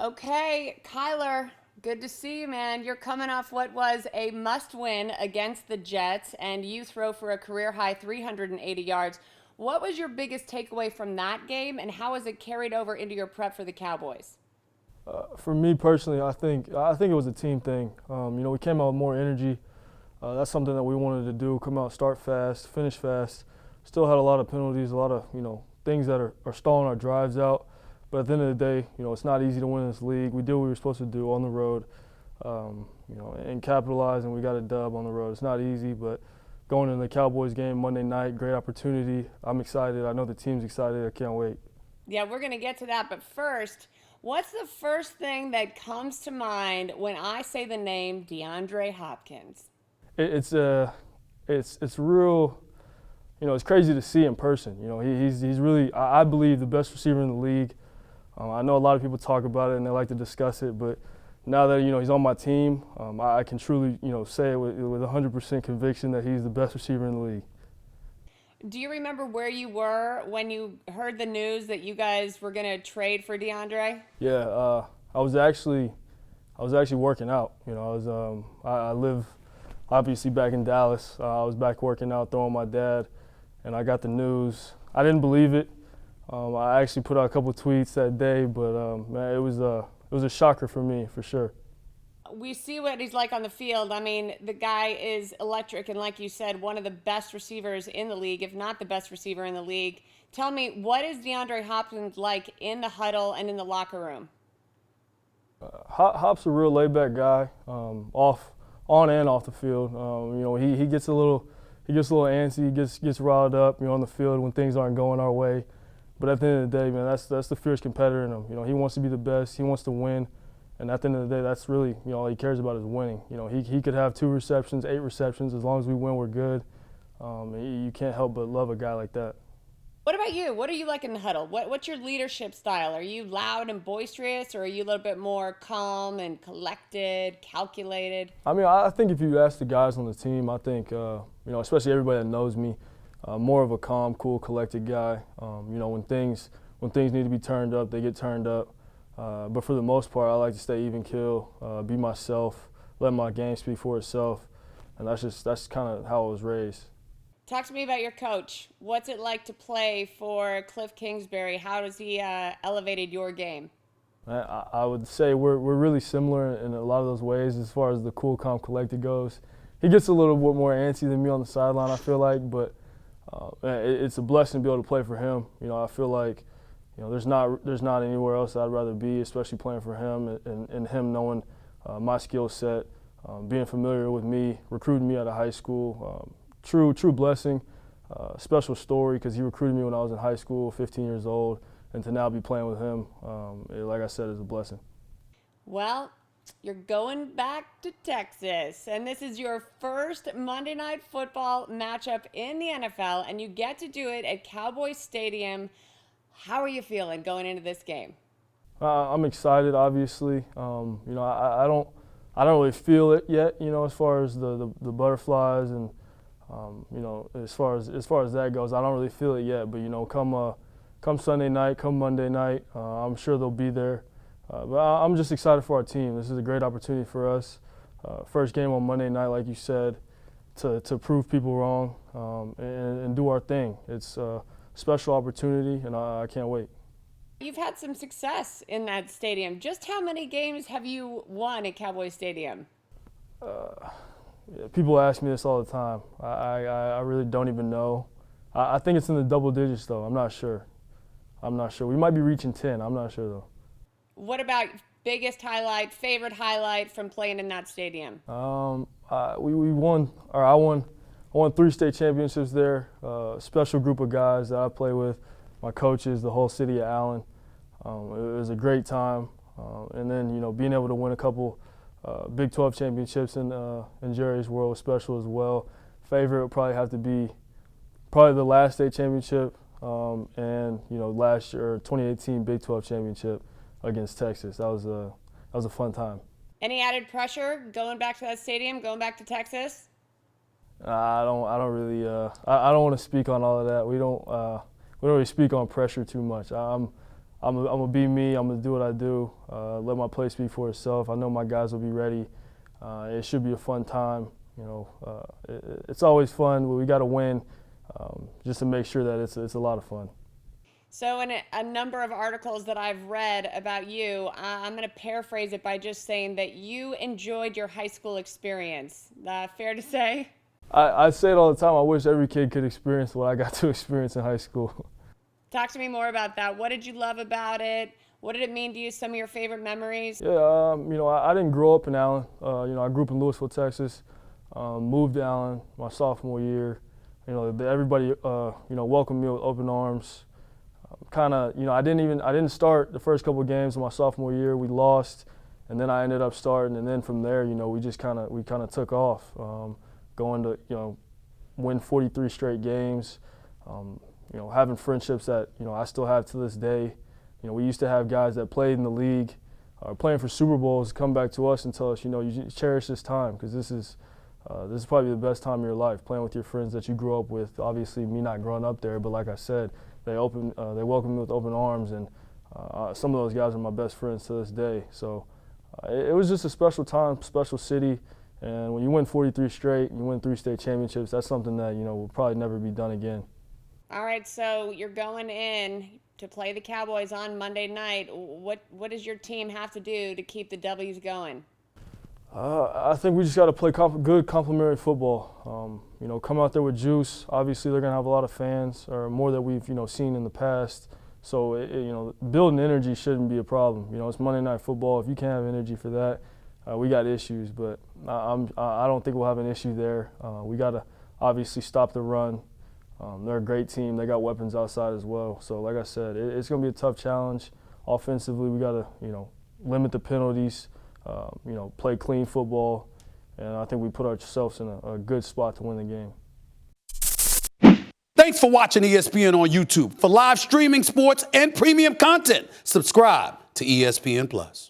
Okay, Kyler, good to see you, man. You're coming off what was a must win against the Jets, and you throw for a career high 380 yards. What was your biggest takeaway from that game, and how has it carried over into your prep for the Cowboys? For me personally, I think it was a team thing. We came out with more energy. That's something that we wanted to do. Come out, start fast, finish fast. Still had a lot of penalties, a lot of things that are stalling our drives out. But at the end of the day, it's not easy to win this league. We did what we were supposed to do on the road, and capitalize, and we got a dub on the road. It's not easy, but going into the Cowboys game Monday night, great opportunity. I'm excited. I know the team's excited. I can't wait. Yeah, we're going to get to that, but first, what's the first thing that comes to mind when I say the name DeAndre Hopkins? It, it's it's real. It's crazy to see in person. He's really, I believe, the best receiver in the league. I know a lot of people talk about it and they like to discuss it, but now that he's on my team, I can truly say it with 100% conviction that he's the best receiver in the league. Do you remember where you were when you heard the news that you guys were going to trade for DeAndre? Yeah, I was actually working out. I live obviously back in Dallas. I was back working out, throwing my dad, and I got the news. I didn't believe it. I actually put out a couple tweets that day, but man, it was a shocker for me for sure. We see what he's like on the field. I mean, the guy is electric, and like you said, one of the best receivers in the league, if not the best receiver in the league. Tell me, what is DeAndre Hopkins like in the huddle and in the locker room? Hop's a real laid back guy, on and off the field. He gets a little antsy, he gets riled up, on the field when things aren't going our way. But at the end of the day, man, that's the fierce competitor in him. He wants to be the best, he wants to win, and at the end of the day, that's really all he cares about is winning. He could have 2 receptions, 8 receptions, as long as we win, we're good. You can't help but love a guy like that. What about you? What are you like in the huddle? What's your leadership style? Are you loud and boisterous, or are you a little bit more calm and collected, calculated? I mean, I think if you ask the guys on the team, I think, especially everybody that knows me, more of a calm, cool, collected guy. When things need to be turned up, they get turned up. But for the most part, I like to stay even keel, be myself, let my game speak for itself, and that's kind of how I was raised. Talk to me about your coach. What's it like to play for Cliff Kingsbury? How has he elevated your game? I would say we're really similar in a lot of those ways as far as the cool, calm, collected goes. He gets a little bit more antsy than me on the sideline, I feel like, but it's a blessing to be able to play for him. I feel like there's not anywhere else I'd rather be, especially playing for him and him knowing my skill set, being familiar with me, recruiting me out of high school. True blessing, special story because he recruited me when I was in high school, 15 years old, and to now be playing with him, like I said, is a blessing. Well, you're going back to Texas, and this is your first Monday Night Football matchup in the NFL, and you get to do it at Cowboys Stadium. How are you feeling going into this game? I'm excited, obviously. I don't really feel it yet, as far as the butterflies and as far as that goes, I don't really feel it yet. But come Sunday night, come Monday night, I'm sure they'll be there. But I'm just excited for our team. This is a great opportunity for us. First game on Monday night, like you said, to prove people wrong, and do our thing. It's a special opportunity, and I can't wait. You've had some success in that stadium. Just how many games have you won at Cowboys Stadium? Yeah, people ask me this all the time. I really don't even know. I think it's in the double digits, though. I'm not sure. We might be reaching 10. I'm not sure, though. What about biggest highlight, favorite highlight from playing in that stadium? We won, or I won 3 state championships there. Special group of guys that I play with, my coaches, the whole city of Allen. It was a great time, and then being able to win a couple Big 12 championships in Jerry's world was special as well. Favorite would probably have to be probably the last state championship, and last year 2018 Big 12 championship against Texas. That was a fun time. Any added pressure going back to that stadium, going back to Texas? I don't really I don't want to speak on all of that. We don't really speak on pressure too much. I'm gonna be me. I'm gonna do what I do. Let my play speak for itself. I know my guys will be ready. It should be a fun time. It's always fun. We got to win, just to make sure that it's a lot of fun. So, in a number of articles that I've read about you, I'm going to paraphrase it by just saying that you enjoyed your high school experience. Fair to say? I say it all the time. I wish every kid could experience what I got to experience in high school. Talk to me more about that. What did you love about it? What did it mean to you? Some of your favorite memories? Yeah, I didn't grow up in Allen. I grew up in Louisville, Texas. Moved to Allen my sophomore year. Everybody, welcomed me with open arms. I didn't start the first couple of games of my sophomore year. We lost, and then I ended up starting, and then from there, we just kind of took off, going to, win 43 straight games. Having friendships that I still have to this day. We used to have guys that played in the league, playing for Super Bowls, come back to us and tell us, you cherish this time because this is probably the best time of your life, playing with your friends that you grew up with. Obviously, me not growing up there, but like I said, they welcomed me with open arms, and some of those guys are my best friends to this day. So it was just a special time, special city, and when you win 43 straight, and you win 3 state championships, that's something that will probably never be done again. All right, so you're going in to play the Cowboys on Monday night. What does your team have to do to keep the W's going? I think we just got to play good complementary football. Come out there with juice. Obviously, they're going to have a lot of fans, or more than we've seen in the past. So building energy shouldn't be a problem. It's Monday Night Football. If you can't have energy for that, we got issues. But I don't think we'll have an issue there. We got to obviously stop the run. They're a great team. They got weapons outside as well. So like I said, it's going to be a tough challenge. Offensively, we got to limit the penalties. Play clean football, and I think we put ourselves in a good spot to win the game. Thanks for watching ESPN on YouTube. For live streaming, sports, and premium content, subscribe to ESPN+.